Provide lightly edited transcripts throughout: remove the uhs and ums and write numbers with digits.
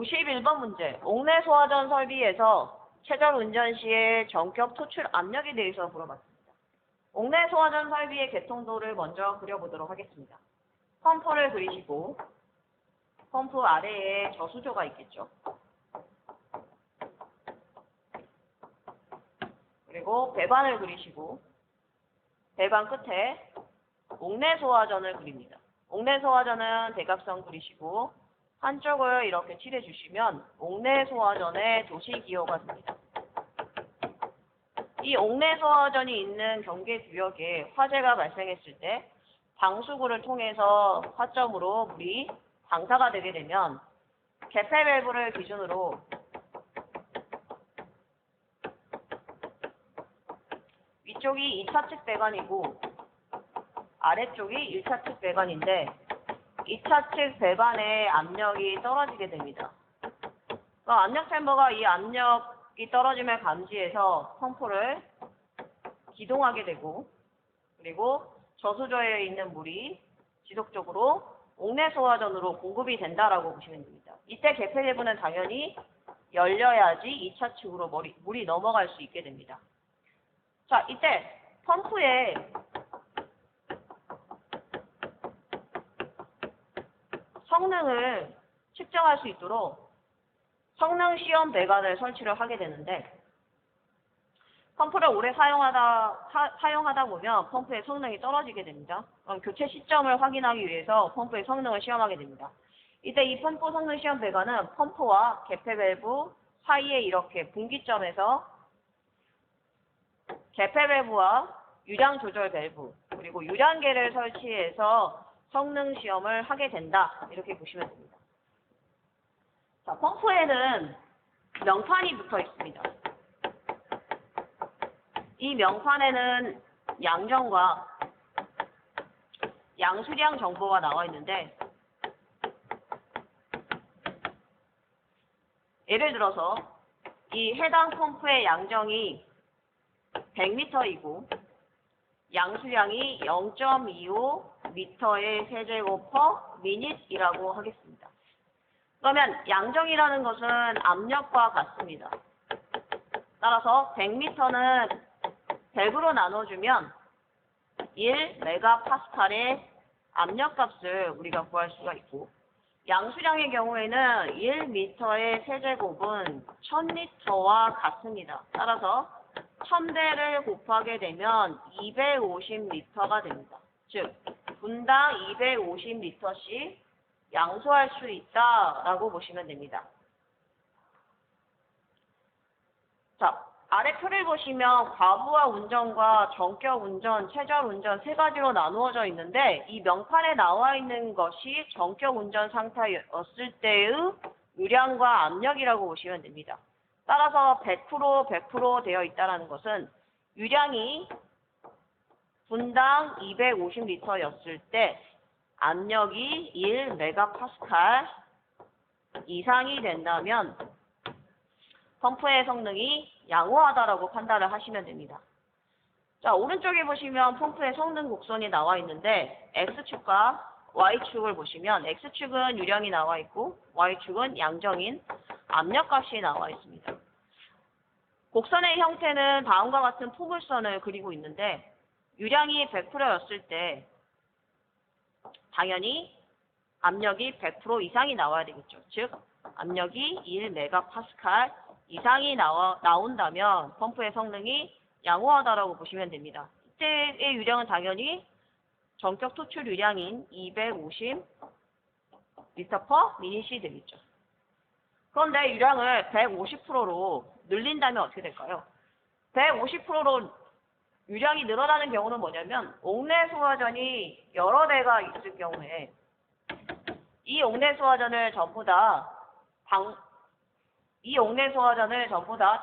51번 문제. 옥내 소화전 설비에서 최저 운전 시의 전격 토출 압력에 대해서 물어봤습니다. 옥내 소화전 설비의 개통도를 먼저 그려보도록 하겠습니다. 펌프를 그리시고 펌프 아래에 저수조가 있겠죠. 그리고 배관을 그리시고 배관 끝에 옥내 소화전을 그립니다. 옥내 소화전은 대각선 그리시고 한쪽을 이렇게 칠해주시면 옥내 소화전의 도시기호가 됩니다. 이 옥내 소화전이 있는 경계구역에 화재가 발생했을 때 방수구를 통해서 화점으로 물이 방사가 되게 되면 개폐 밸브를 기준으로 위쪽이 2차 측 배관이고 아래쪽이 1차 측 배관인데 2차 측 배관의 압력이 떨어지게 됩니다. 압력 챔버가 이 압력이 떨어짐을 감지해서 펌프를 기동하게 되고 그리고 저수조에 있는 물이 지속적으로 옥내 소화전으로 공급이 된다라고 보시면 됩니다. 이때 개폐 밸브는 당연히 열려야지 2차 측으로 물이 넘어갈 수 있게 됩니다. 자, 이때 펌프에 성능을 측정할 수 있도록 성능 시험 배관을 설치를 하게 되는데 펌프를 오래 사용하다 보면 펌프의 성능이 떨어지게 됩니다. 그럼 교체 시점을 확인하기 위해서 펌프의 성능을 시험하게 됩니다. 이때 이 펌프 성능 시험 배관은 펌프와 개폐 밸브 사이에 이렇게 분기점에서 개폐 밸브와 유량 조절 밸브 그리고 유량계를 설치해서 성능 시험을 하게 된다. 이렇게 보시면 됩니다. 자, 펌프에는 명판이 붙어 있습니다. 이 명판에는 양정과 양수량 정보가 나와 있는데 예를 들어서 이 해당 펌프의 양정이 100m이고 양수량이 0.25m의 세제곱 퍼 미닛이라고 하겠습니다. 그러면 양정이라는 것은 압력과 같습니다. 따라서 100m는 100으로 나눠주면 1메가파스칼의 압력값을 우리가 구할 수가 있고 양수량의 경우에는 1m의 세제곱은 1000리터와 같습니다. 따라서 1000배를 곱하게 되면 250리터가 됩니다. 즉, 분당 250리터씩 양수할 수 있다라고 보시면 됩니다. 자, 아래 표를 보시면 과부하 운전과 전격 운전, 최저 운전 세 가지로 나누어져 있는데 이 명판에 나와 있는 것이 전격 운전 상태였을 때의 유량과 압력이라고 보시면 됩니다. 따라서 100% 되어 있다는 것은 유량이 분당 250리터였을 때 압력이 1메가파스칼 이상이 된다면 펌프의 성능이 양호하다라고 판단을 하시면 됩니다. 자, 오른쪽에 보시면 펌프의 성능 곡선이 나와 있는데 X축과 Y축을 보시면 X축은 유량이 나와 있고 Y축은 양정인 압력값이 나와 있습니다. 곡선의 형태는 다음과 같은 포물선을 그리고 있는데 유량이 100%였을 때 당연히 압력이 100% 이상이 나와야 되겠죠. 즉 압력이 1메가파스칼 이상이 나온다면 펌프의 성능이 양호하다라고 보시면 됩니다. 이때의 유량은 당연히 전격 토출 유량인 250리터 퍼 미닛이 되겠죠. 그런데 유량을 150%로 늘린다면 어떻게 될까요? 150%로 유량이 늘어나는 경우는 뭐냐면 옥내 소화전이 여러 대가 있을 경우에 이 옥내 소화전을 전부 다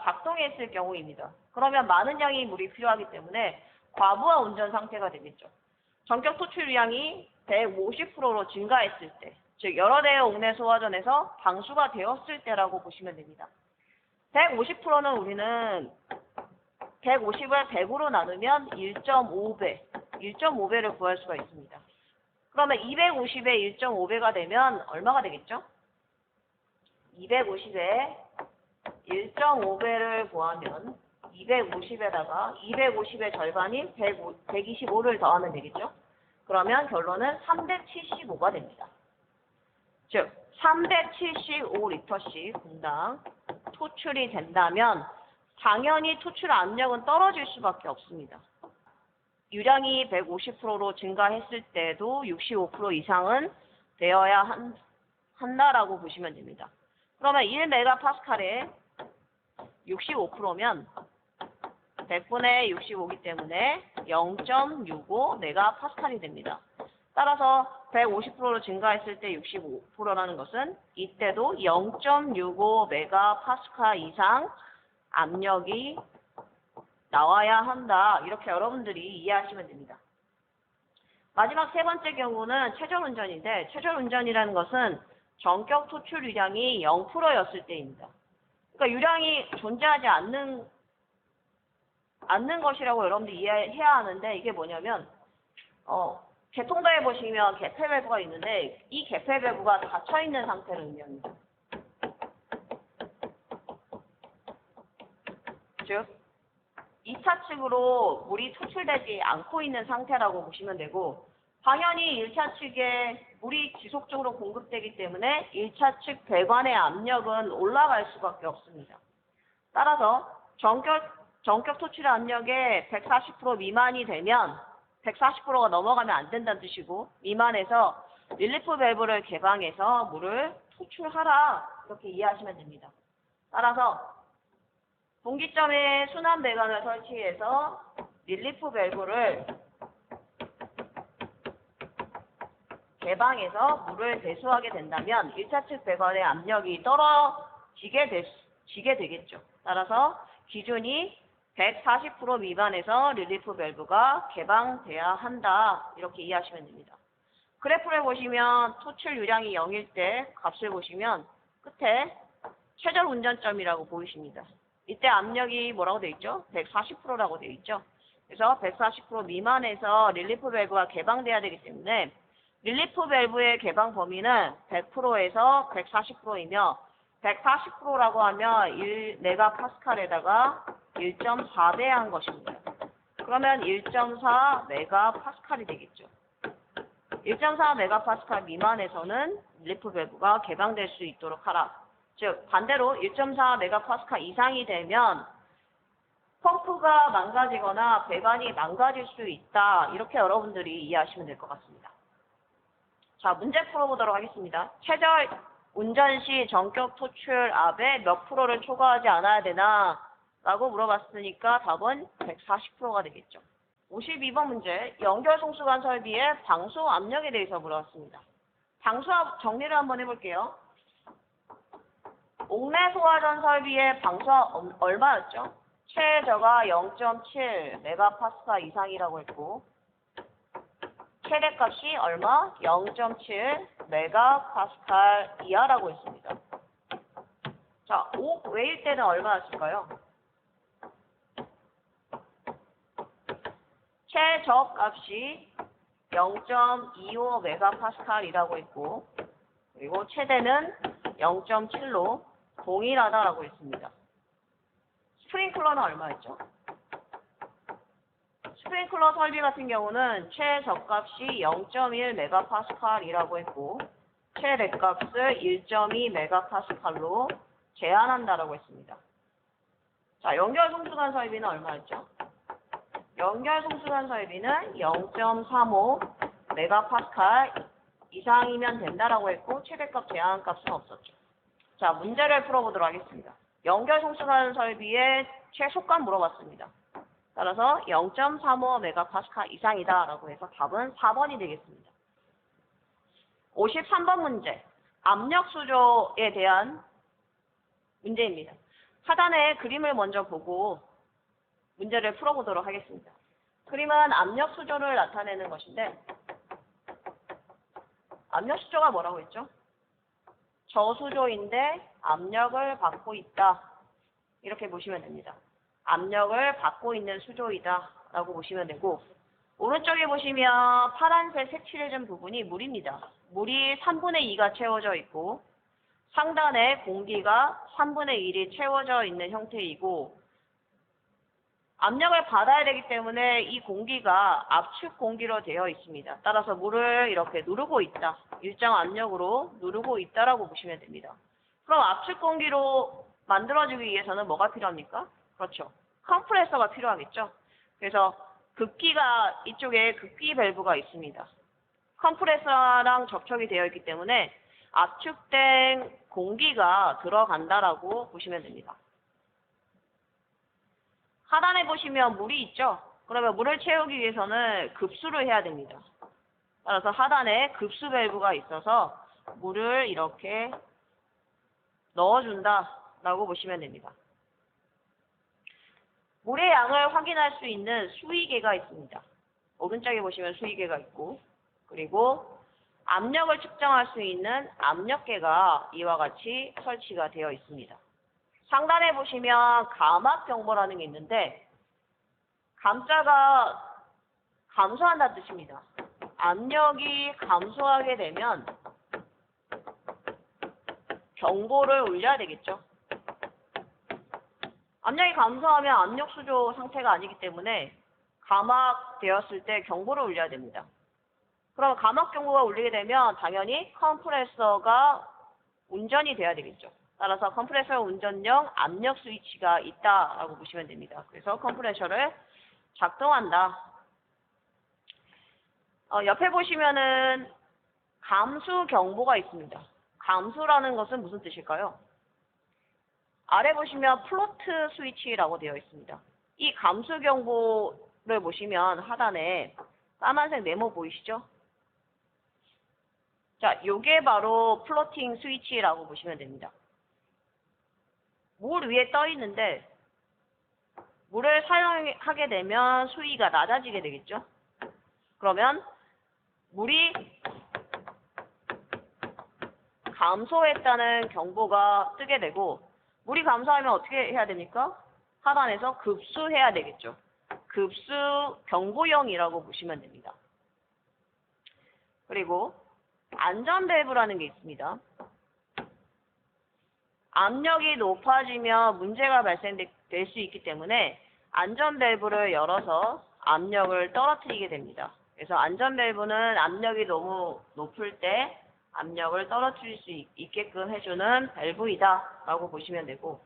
작동했을 경우입니다. 그러면 많은 양의 물이 필요하기 때문에 과부하 운전 상태가 되겠죠. 전격 토출 유량이 150%로 증가했을 때, 즉 여러 대의 옥내 소화전에서 방수가 되었을 때라고 보시면 됩니다. 150%는 우리는 150을 100으로 나누면 1.5배를 구할 수가 있습니다. 그러면 250에 1.5배가 되면 얼마가 되겠죠? 250에 1.5배를 구하면 250에다가 250의 절반인 125를 더하면 되겠죠? 그러면 결론은 375가 됩니다. 즉 375리터씩 분당 토출이 된다면 당연히 토출 압력은 떨어질 수밖에 없습니다. 유량이 150%로 증가했을 때도 65% 이상은 되어야 한다라고 보시면 됩니다. 그러면 1메가파스칼에 65%면 100분의 65이기 때문에 0.65메가파스칼이 됩니다. 따라서 150%로 증가했을 때 65%라는 것은 이때도 0.65메가파스칼 이상 압력이 나와야 한다. 이렇게 여러분들이 이해하시면 됩니다. 마지막 세 번째 경우는 최저운전인데 최저운전이라는 것은 전격 토출 유량이 0%였을 때입니다. 그러니까 유량이 존재하지 않는 것이라고 여러분들이 이해해야 하는데 이게 뭐냐면 개통도에 보시면 개폐 밸브가 있는데 이 개폐 밸브가 닫혀 있는 상태를 의미합니다. 즉 2차 측으로 물이 토출되지 않고 있는 상태라고 보시면 되고 당연히 1차 측에 물이 지속적으로 공급되기 때문에 1차 측 배관의 압력은 올라갈 수밖에 없습니다. 따라서 전격 토출 압력의 140% 미만이 되면 140%가 넘어가면 안 된다는 뜻이고 미만에서 릴리프 밸브를 개방해서 물을 토출하라 이렇게 이해하시면 됩니다. 따라서 분기점에 순환 배관을 설치해서 릴리프 밸브를 개방해서 물을 배수하게 된다면 1차 측 배관의 압력이 떨어지게 되겠죠. 따라서 기준이 140% 미만에서 릴리프 밸브가 개방돼야 한다. 이렇게 이해하시면 됩니다. 그래프를 보시면 토출 유량이 0일 때 값을 보시면 끝에 최저 운전점이라고 보이십니다. 이때 압력이 뭐라고 되어 있죠? 140%라고 되어 있죠. 그래서 140% 미만에서 릴리프 밸브가 개방돼야 되기 때문에 릴리프 밸브의 개방 범위는 100%에서 140%이며 140%라고 하면 1메가파스칼에다가 1.4배 한 것입니다. 그러면 1.4메가파스칼이 되겠죠. 1.4메가파스칼 미만에서는 릴리프 밸브가 개방될 수 있도록 하라. 즉 반대로 1.4메가파스칼 이상이 되면 펌프가 망가지거나 배관이 망가질 수 있다. 이렇게 여러분들이 이해하시면 될 것 같습니다. 자, 문제 풀어보도록 하겠습니다. 최저 운전 시 전격 토출 압에 몇 프로를 초과하지 않아야 되나? 라고 물어봤으니까 답은 140%가 되겠죠. 52번 문제, 연결 송수관 설비의 방수 압력에 대해서 물어봤습니다. 방수 정리를 한번 해볼게요. 옥내 소화전 설비의 방수압 얼마였죠? 최저가 0.7메가파스칼 이상이라고 했고 최대값이 얼마? 0.7메가파스칼 이하라고 했습니다. 자, 옥 외일 때는 얼마였을까요? 최저값이 0.25메가파스칼이라고 했고 그리고 최대는 0.7로 동일하다라고 했습니다. 스프링클러는 얼마였죠? 스프링클러 설비 같은 경우는 최저값이 0.1메가파스칼이라고 했고 최대값을 1.2메가파스칼로 제한한다라고 했습니다. 자, 연결 송수관 설비는 얼마였죠? 연결 송수관 설비는 0.35메가파스칼 이상이면 된다라고 했고 최대값 제한값은 없었죠. 자, 문제를 풀어보도록 하겠습니다. 연결 송수관 설비의 최소값 물어봤습니다. 따라서 0.35메가파스칼 이상이다라고 해서 답은 4번이 되겠습니다. 53번 문제, 압력 수조에 대한 문제입니다. 하단에 그림을 먼저 보고 문제를 풀어보도록 하겠습니다. 그림은 압력 수조를 나타내는 것인데 압력 수조가 뭐라고 했죠? 저수조인데 압력을 받고 있다. 이렇게 보시면 됩니다. 압력을 받고 있는 수조이다 라고 보시면 되고 오른쪽에 보시면 파란색 색칠해준 부분이 물입니다. 물이 3분의 2가 채워져 있고 상단에 공기가 3분의 1이 채워져 있는 형태이고 압력을 받아야 되기 때문에 이 공기가 압축 공기로 되어 있습니다. 따라서 물을 이렇게 누르고 있다. 일정 압력으로 누르고 있다라고 보시면 됩니다. 그럼 압축 공기로 만들어지기 위해서는 뭐가 필요합니까? 그렇죠. 컴프레서가 필요하겠죠. 그래서 급기가 이쪽에 급기 밸브가 있습니다. 컴프레서랑 접촉이 되어 있기 때문에 압축된 공기가 들어간다라고 보시면 됩니다. 하단에 보시면 물이 있죠? 그러면 물을 채우기 위해서는 급수를 해야 됩니다. 따라서 하단에 급수 밸브가 있어서 물을 이렇게 넣어준다라고 보시면 됩니다. 물의 양을 확인할 수 있는 수위계가 있습니다. 오른쪽에 보시면 수위계가 있고 그리고 압력을 측정할 수 있는 압력계가 이와 같이 설치가 되어 있습니다. 상단에 보시면 감압경보라는 게 있는데 감자가 감소한다는 뜻입니다. 압력이 감소하게 되면 경보를 울려야 되겠죠. 압력이 감소하면 압력 수조 상태가 아니기 때문에 감압되었을 때 경보를 울려야 됩니다. 그럼 감압 경보가 울리게 되면 당연히 컴프레서가 운전이 돼야 되겠죠. 따라서 컴프레서 운전용 압력 스위치가 있다라고 보시면 됩니다. 그래서 컴프레서를 작동한다. 옆에 보시면은 감수 경보가 있습니다. 감수라는 것은 무슨 뜻일까요? 아래 보시면 플로트 스위치라고 되어 있습니다. 이 감수 경보를 보시면 하단에 까만색 네모 보이시죠? 자, 요게 바로 플로팅 스위치라고 보시면 됩니다. 물 위에 떠 있는데 물을 사용하게 되면 수위가 낮아지게 되겠죠? 그러면 물이 감소했다는 경보가 뜨게 되고 물이 감소하면 어떻게 해야 됩니까? 하단에서 급수해야 되겠죠. 급수 경보형이라고 보시면 됩니다. 그리고 안전밸브라는 게 있습니다. 압력이 높아지면 문제가 발생될 수 있기 때문에 안전밸브를 열어서 압력을 떨어뜨리게 됩니다. 그래서 안전밸브는 압력이 너무 높을 때 압력을 떨어뜨릴 수 있게끔 해주는 밸브이다 라고 보시면 되고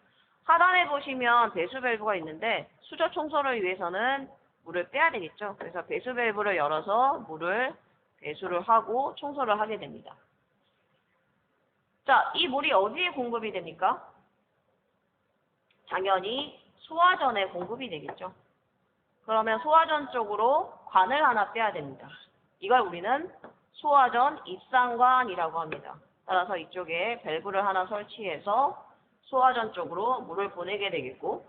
하단에 보시면 배수밸브가 있는데 수조 청소를 위해서는 물을 빼야 되겠죠. 그래서 배수밸브를 열어서 물을 배수를 하고 청소를 하게 됩니다. 자, 이 물이 어디에 공급이 됩니까? 당연히 소화전에 공급이 되겠죠. 그러면 소화전 쪽으로 관을 하나 빼야 됩니다. 이걸 우리는 소화전 입상관이라고 합니다. 따라서 이쪽에 밸브를 하나 설치해서 소화전 쪽으로 물을 보내게 되겠고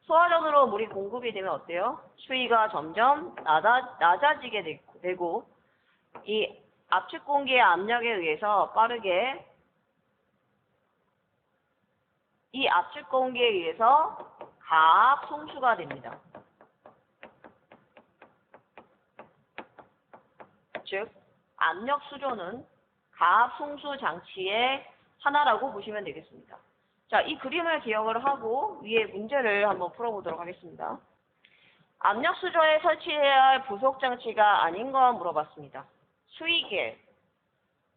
소화전으로 물이 공급이 되면 어때요? 수위가 점점 낮아지게 되고 이 압축 공기의 압력에 의해서 빠르게 이 압축 공기에 의해서 가압 송수가 됩니다. 즉 압력 수조는 가압 송수 장치의 하나라고 보시면 되겠습니다. 자, 이 그림을 기억을 하고 위에 문제를 한번 풀어보도록 하겠습니다. 압력 수조에 설치해야 할 부속 장치가 아닌 건 물어봤습니다. 수위계,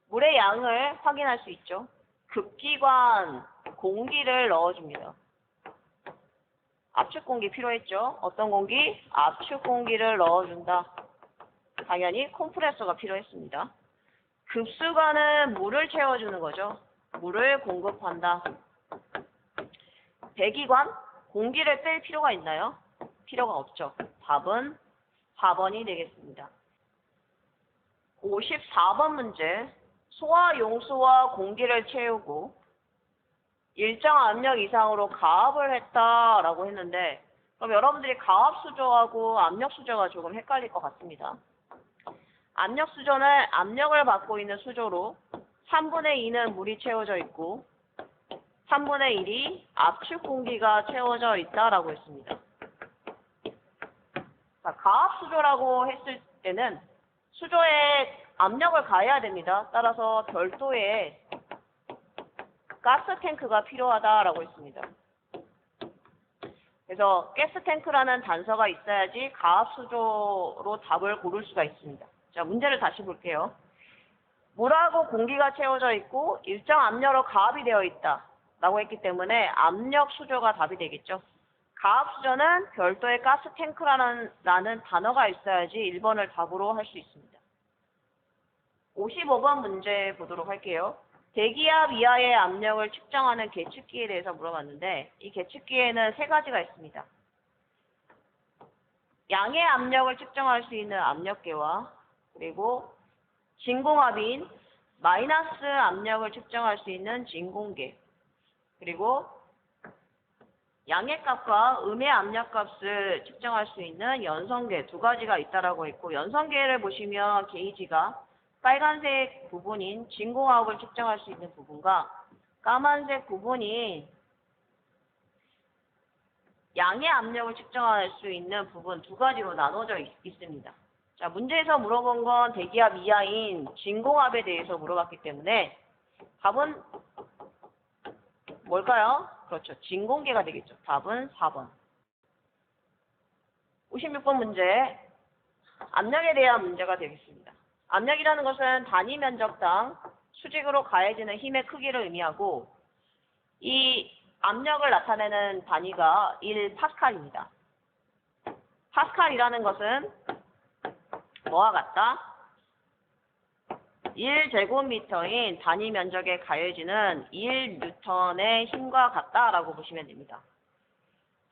물의 양을 확인할 수 있죠. 급기관, 공기를 넣어줍니다. 압축 공기 필요했죠. 어떤 공기? 압축 공기를 넣어준다. 당연히 컴프레서가 필요했습니다. 급수관은 물을 채워주는 거죠. 물을 공급한다. 배기관, 공기를 뺄 필요가 있나요? 필요가 없죠. 답은 4번이 되겠습니다. 54번 문제. 소화 용수와 공기를 채우고 일정 압력 이상으로 가압을 했다라고 했는데 그럼 여러분들이 가압 수조하고 압력 수조가 조금 헷갈릴 것 같습니다. 압력 수조는 압력을 받고 있는 수조로 3분의 2는 물이 채워져 있고 3분의 1이 압축 공기가 채워져 있다라고 했습니다. 자, 가압 수조라고 했을 때는 수조에 압력을 가해야 됩니다. 따라서 별도의 가스 탱크가 필요하다라고 했습니다. 그래서 가스 탱크라는 단서가 있어야지 가압 수조로 답을 고를 수가 있습니다. 자, 문제를 다시 볼게요. 물하고 공기가 채워져 있고 일정 압력으로 가압이 되어 있다 라고 했기 때문에 압력 수조가 답이 되겠죠. 가압 수조는 별도의 가스 탱크라는 단어가 있어야지 1번을 답으로 할 수 있습니다. 55번 문제 보도록 할게요. 대기압 이하의 압력을 측정하는 계측기에 대해서 물어봤는데 이 계측기에는 세 가지가 있습니다. 양의 압력을 측정할 수 있는 압력계와 그리고 진공압인 마이너스 압력을 측정할 수 있는 진공계 그리고 양의 값과 음의 압력 값을 측정할 수 있는 연성계 두 가지가 있다라고 했고 연성계를 보시면 게이지가 빨간색 부분인 진공압을 측정할 수 있는 부분과 까만색 부분인 양의 압력을 측정할 수 있는 부분 두 가지로 나눠져 있습니다. 자, 문제에서 물어본 건 대기압 이하인 진공압에 대해서 물어봤기 때문에 답은 뭘까요? 그렇죠. 진공계가 되겠죠. 답은 4번. 56번 문제. 압력에 대한 문제가 되겠습니다. 압력이라는 것은 단위 면적당 수직으로 가해지는 힘의 크기를 의미하고 이 압력을 나타내는 단위가 1파스칼입니다. 파스칼이라는 것은 뭐와 같다? 1제곱미터인 단위 면적에 가해지는 1뉴턴의 힘과 같다라고 보시면 됩니다.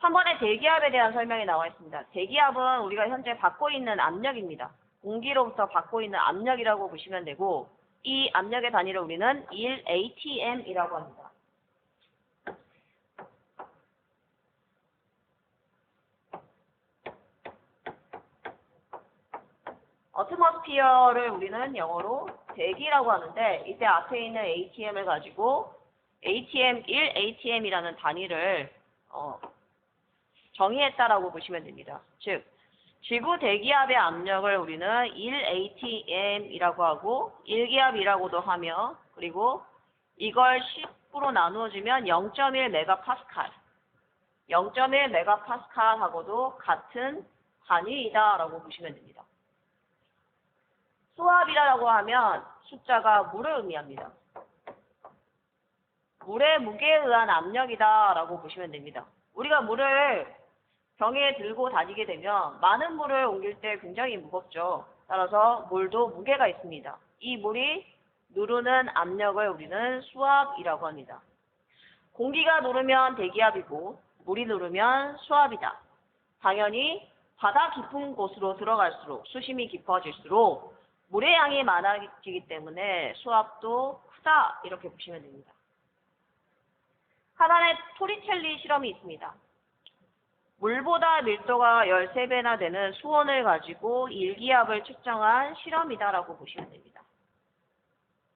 3번에 대기압에 대한 설명이 나와 있습니다. 대기압은 우리가 현재 받고 있는 압력입니다. 공기로부터 받고 있는 압력이라고 보시면 되고 이 압력의 단위를 우리는 1atm이라고 합니다. 어트모스피어를 우리는 영어로 대기라고 하는데 이때 앞에 있는 atm을 가지고 atm, 1atm이라는 단위를 정의했다라고 보시면 됩니다. 즉 지구 대기압의 압력을 우리는 1atm이라고 하고 1기압이라고도 하며 그리고 이걸 10으로 나누어주면 0.1메가파스칼 0.1메가파스칼하고도 같은 단위이다라고 보시면 됩니다. 수압이라고 하면 숫자가 물을 의미합니다. 물의 무게에 의한 압력이다라고 보시면 됩니다. 우리가 물을 병에 들고 다니게 되면 많은 물을 옮길 때 굉장히 무겁죠. 따라서 물도 무게가 있습니다. 이 물이 누르는 압력을 우리는 수압이라고 합니다. 공기가 누르면 대기압이고 물이 누르면 수압이다. 당연히 바다 깊은 곳으로 들어갈수록 수심이 깊어질수록 물의 양이 많아지기 때문에 수압도 크다 이렇게 보시면 됩니다. 하단에 토리첼리 실험이 있습니다. 물보다 밀도가 13배나 되는 수온을 가지고 일기압을 측정한 실험이다라고 보시면 됩니다.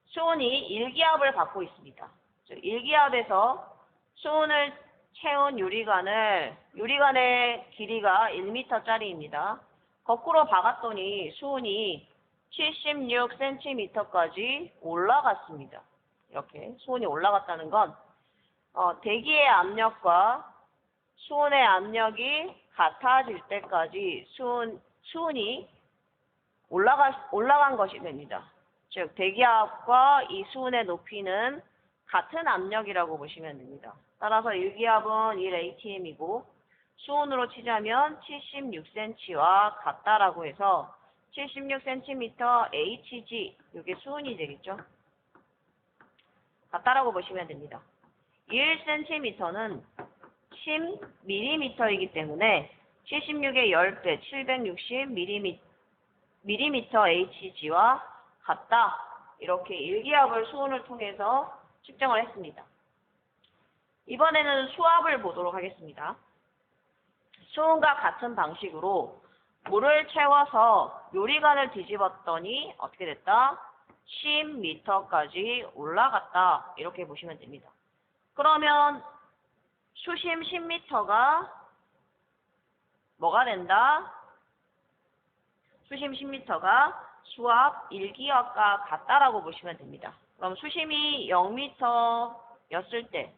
수온이 일기압을 받고 있습니다. 즉 일기압에서 수온을 채운 유리관의 길이가 1m짜리입니다. 거꾸로 박았더니 수온이 76cm까지 올라갔습니다. 이렇게 수온이 올라갔다는 건 대기의 압력과 수온의 압력이 같아질 때까지 수온이 올라간 것이 됩니다. 즉 대기압과 이 수온의 높이는 같은 압력이라고 보시면 됩니다. 따라서 일기압은 1atm이고 수온으로 치자면 76cm와 같다라고 해서 76cm Hg, 이게 수온이 되겠죠. 같다라고 보시면 됩니다. 1cm는 10mm이기 때문에 76의 10배, 760mm Hg와 같다. 이렇게 일기압을 수온을 통해서 측정을 했습니다. 이번에는 수압을 보도록 하겠습니다. 수온과 같은 방식으로 물을 채워서 요리관을 뒤집었더니 어떻게 됐다? 10m까지 올라갔다. 이렇게 보시면 됩니다. 그러면 수심 10m가 뭐가 된다? 수심 10m가 수압 1기압과 같다라고 보시면 됩니다. 그럼 수심이 0m, 였을 때,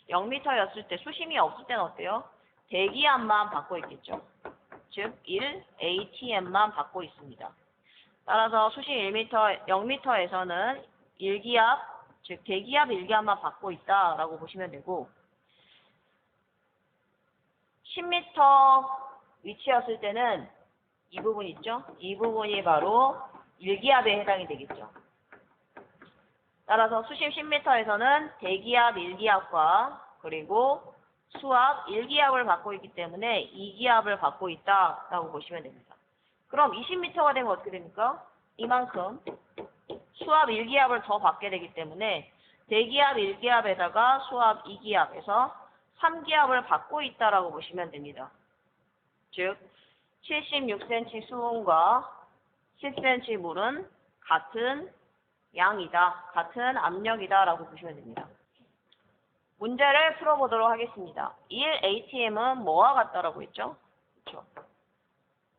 0m였을 때, 수심이 없을 때는 어때요? 대기압만 받고 있겠죠. 즉, 1 atm만 받고 있습니다. 따라서 수심 1m, 0m에서는 1기압, 즉 대기압 1기압만 받고 있다라고 보시면 되고, 10m 위치였을 때는 이 부분 있죠? 이 부분이 바로 1기압에 해당이 되겠죠. 따라서 수심 10m에서는 대기압 1기압과 그리고 수압 1기압을 받고 있기 때문에 2기압을 받고 있다라고 보시면 됩니다. 그럼 20m가 되면 어떻게 됩니까? 이만큼 수압 1기압을 더 받게 되기 때문에 대기압 1기압에다가 수압 2기압에서 3기압을 받고 있다라고 보시면 됩니다. 즉 76cm 수온과 10cm 물은 같은 양이다, 같은 압력이다 라고 보시면 됩니다. 문제를 풀어보도록 하겠습니다. 1 atm은 뭐와 같다라고 했죠? 그렇죠.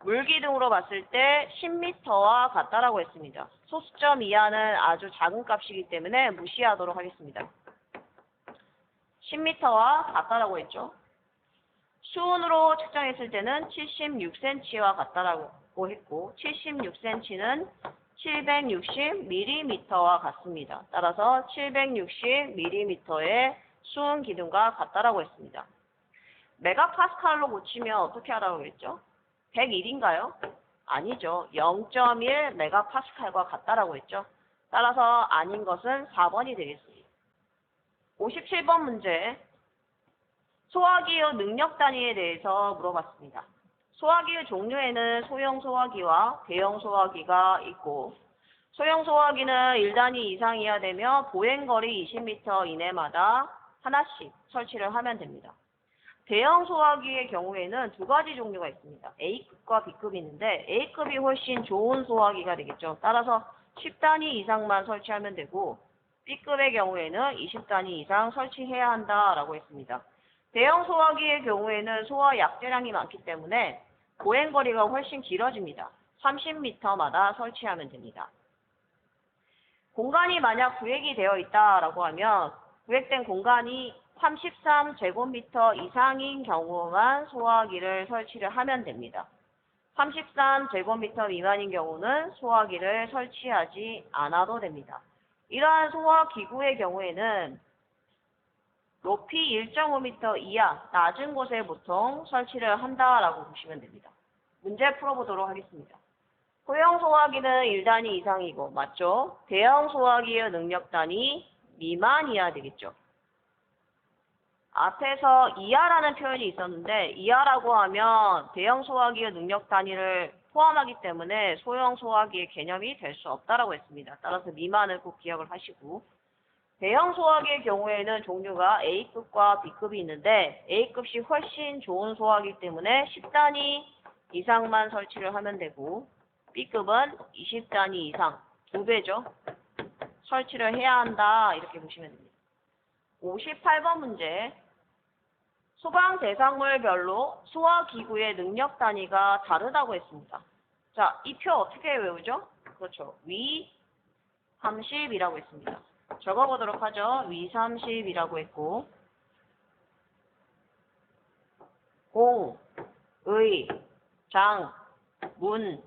물기둥으로 봤을 때 10m와 같다라고 했습니다. 소수점 이하는 아주 작은 값이기 때문에 무시하도록 하겠습니다. 10m와 같다라고 했죠. 수온으로 측정했을 때는 76cm와 같다라고 했고 76cm는 760mm와 같습니다. 따라서 760mm의 수온 기둥과 같다라고 했습니다. 메가파스칼로 고치면 어떻게 하라고 했죠? 101인가요? 아니죠. 0.1 메가파스칼과 같다라고 했죠. 따라서 아닌 것은 4번이 되겠습니다. 57번 문제. 소화기의 능력 단위에 대해서 물어봤습니다. 소화기의 종류에는 소형 소화기와 대형 소화기가 있고, 소형 소화기는 1단위 이상이어야 되며 보행거리 20m 이내마다 하나씩 설치를 하면 됩니다. 대형 소화기의 경우에는 두 가지 종류가 있습니다. A급과 B급이 있는데 A급이 훨씬 좋은 소화기가 되겠죠. 따라서 10단위 이상만 설치하면 되고 B급의 경우에는 20단위 이상 설치해야 한다라고 했습니다. 대형 소화기의 경우에는 소화 약재량이 많기 때문에 보행거리가 훨씬 길어집니다. 30m마다 설치하면 됩니다. 공간이 만약 구획이 되어 있다라고 하면 구획된 공간이 33제곱미터 이상인 경우만 소화기를 설치를 하면 됩니다. 33제곱미터 미만인 경우는 소화기를 설치하지 않아도 됩니다. 이러한 소화기구의 경우에는 높이 1.5m 이하 낮은 곳에 보통 설치를 한다라고 보시면 됩니다. 문제 풀어보도록 하겠습니다. 소형 소화기는 1단위 이상이고 맞죠? 대형 소화기의 능력 단위 미만이어야 되겠죠. 앞에서 이하라는 표현이 있었는데 이하라고 하면 대형 소화기의 능력 단위를 포함하기 때문에 소형 소화기의 개념이 될 수 없다라고 했습니다. 따라서 미만을 꼭 기억을 하시고 대형 소화기의 경우에는 종류가 A급과 B급이 있는데 A급이 훨씬 좋은 소화기 때문에 10단위 이상만 설치를 하면 되고 B급은 20단위 이상, 2배죠. 설치를 해야 한다 이렇게 보시면 됩니다. 58번 문제. 소방 대상물별로 소화기구의 능력 단위가 다르다고 했습니다. 자, 이 표 어떻게 외우죠? 그렇죠. 위 30이라고 했습니다. 적어보도록 하죠. 위 30이라고 했고 공, 의, 장, 문,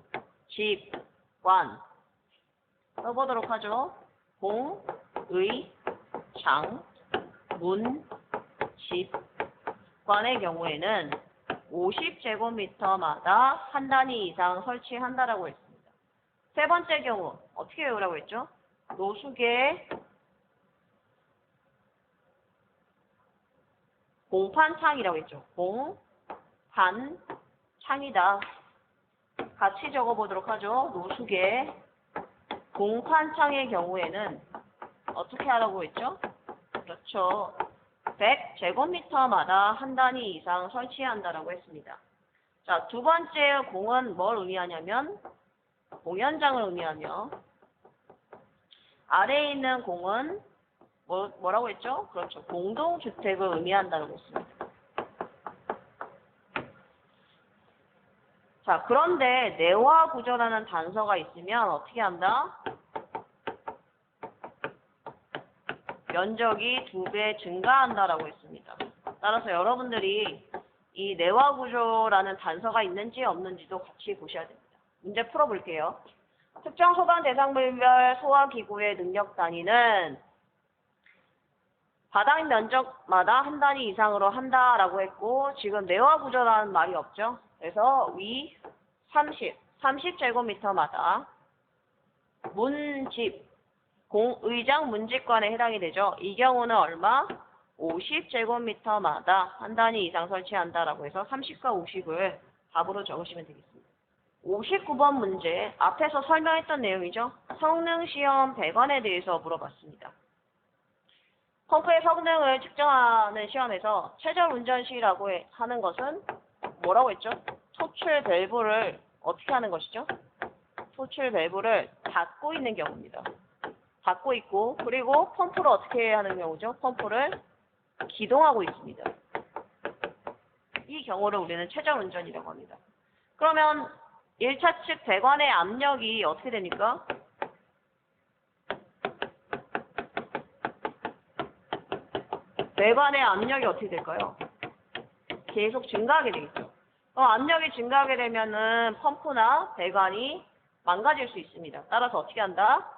집, 관 써보도록 하죠. 공, 의, 장, 문, 집, 관의 경우에는 50제곱미터마다 한 단위 이상 설치한다라고 했습니다. 세 번째 경우 어떻게 외우라고 했죠? 노숙의 공판창이라고 했죠. 공판창이다. 같이 적어보도록 하죠. 노숙의 공판창의 경우에는 어떻게 하라고 했죠? 그렇죠. 100제곱미터마다 한 단위 이상 설치한다라고 했습니다. 자, 두 번째 공은 뭘 의미하냐면 공연장을 의미하며 아래에 있는 공은 뭐라고 했죠? 그렇죠. 공동주택을 의미한다고 했습니다. 자, 그런데 내화구조라는 단서가 있으면 어떻게 한다? 면적이 2배 증가한다라고 했습니다. 따라서 여러분들이 이 내화 구조라는 단서가 있는지 없는지도 같이 보셔야 됩니다. 문제 풀어볼게요. 특정 소관 대상물별 소화 기구의 능력 단위는 바닥 면적마다 한 단위 이상으로 한다라고 했고, 지금 내화 구조라는 말이 없죠. 그래서 위 30제곱미터마다 문집, 의장 문집관에 해당이 되죠. 이 경우는 얼마? 50제곱미터마다 한 단위 이상 설치한다라고 해서 30과 50을 답으로 적으시면 되겠습니다. 59번 문제, 앞에서 설명했던 내용이죠. 성능시험 100원에 대해서 물어봤습니다. 펌프의 성능을 측정하는 시험에서 최저 운전 시라고 하는 것은 뭐라고 했죠? 토출 밸브를 어떻게 하는 것이죠? 토출 밸브를 닫고 있는 경우입니다. 닫고 있고, 그리고 펌프를 어떻게 하는 경우죠? 펌프를 기동하고 있습니다. 이 경우를 우리는 최저 운전이라고 합니다. 그러면 1차 측 배관의 압력이 어떻게 됩니까? 배관의 압력이 어떻게 될까요? 계속 증가하게 되겠죠. 압력이 증가하게 되면은 펌프나 배관이 망가질 수 있습니다. 따라서 어떻게 한다?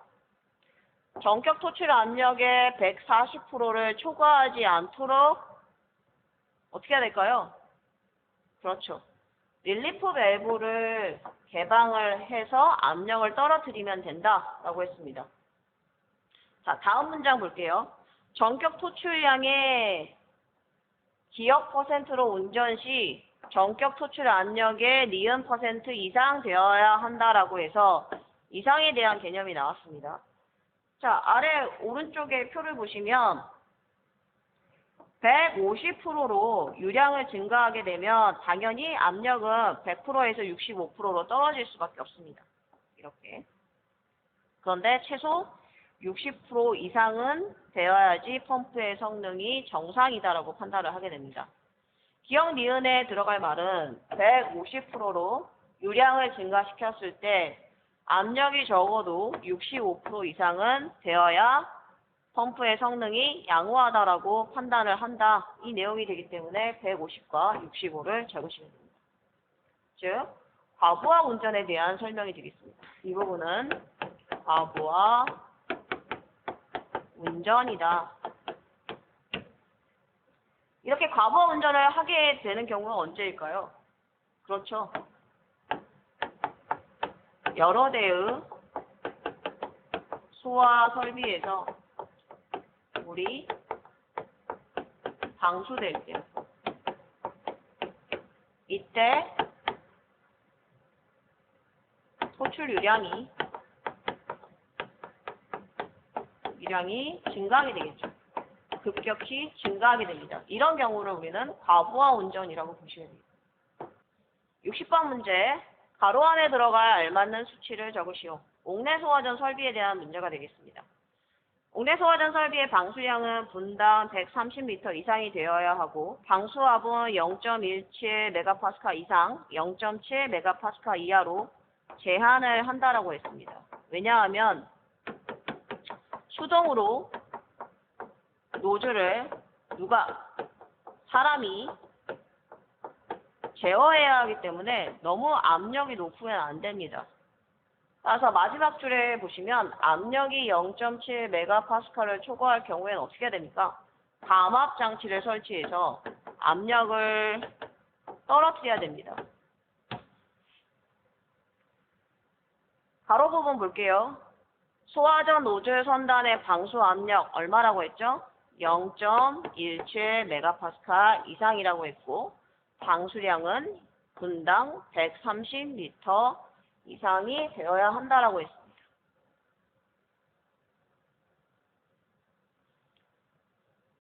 전격 토출 압력의 140%를 초과하지 않도록 어떻게 해야 될까요? 그렇죠. 릴리프 밸브를 개방을 해서 압력을 떨어뜨리면 된다라고 했습니다. 자, 다음 문장 볼게요. 전격 토출량의 기억 퍼센트로 운전 시 전격 토출 압력의 니은 퍼센트 이상 되어야 한다라고 해서 이상에 대한 개념이 나왔습니다. 자, 아래 오른쪽에 표를 보시면 150%로 유량을 증가하게 되면 당연히 압력은 100%에서 65%로 떨어질 수밖에 없습니다. 이렇게. 그런데 최소 60% 이상은 되어야지 펌프의 성능이 정상이다라고 판단을 하게 됩니다. 기억 니은에 들어갈 말은 150%로 유량을 증가시켰을 때 압력이 적어도 65% 이상은 되어야 펌프의 성능이 양호하다라고 판단을 한다. 이 내용이 되기 때문에 150과 65를 적으시면 됩니다. 즉, 과부하 운전에 대한 설명이 되겠습니다. 이 부분은 과부하 운전이다. 이렇게 과부하 운전을 하게 되는 경우가 언제일까요? 그렇죠. 여러 대의 소화 설비에서 물이 방수될 때, 이때 토출 유량이 증가하게 되겠죠. 급격히 증가하게 됩니다. 이런 경우를 우리는 과부하 운전이라고 보시면 됩니다. 60번 문제, 가로 안에 들어갈 알맞는 수치를 적으시오. 옥내 소화전 설비에 대한 문제가 되겠습니다. 옥내 소화전 설비의 방수량은 분당 130리터 이상이 되어야 하고 방수압은 0.17메가파스칼 이상, 0.7메가파스칼 이하로 제한을 한다라고 했습니다. 왜냐하면 수동으로 노즐을 사람이 제어해야 하기 때문에 너무 압력이 높으면 안 됩니다. 따라서 마지막 줄에 보시면 압력이 0.7메가파스칼을 초과할 경우에는 어떻게 됩니까? 감압 장치를 설치해서 압력을 떨어뜨려야 됩니다. 가로 부분 볼게요. 소화전 노즐 선단의 방수 압력 얼마라고 했죠? 0.17메가파스칼 이상이라고 했고 방수량은 분당 130리터 이상이 되어야 한다라고 했습니다.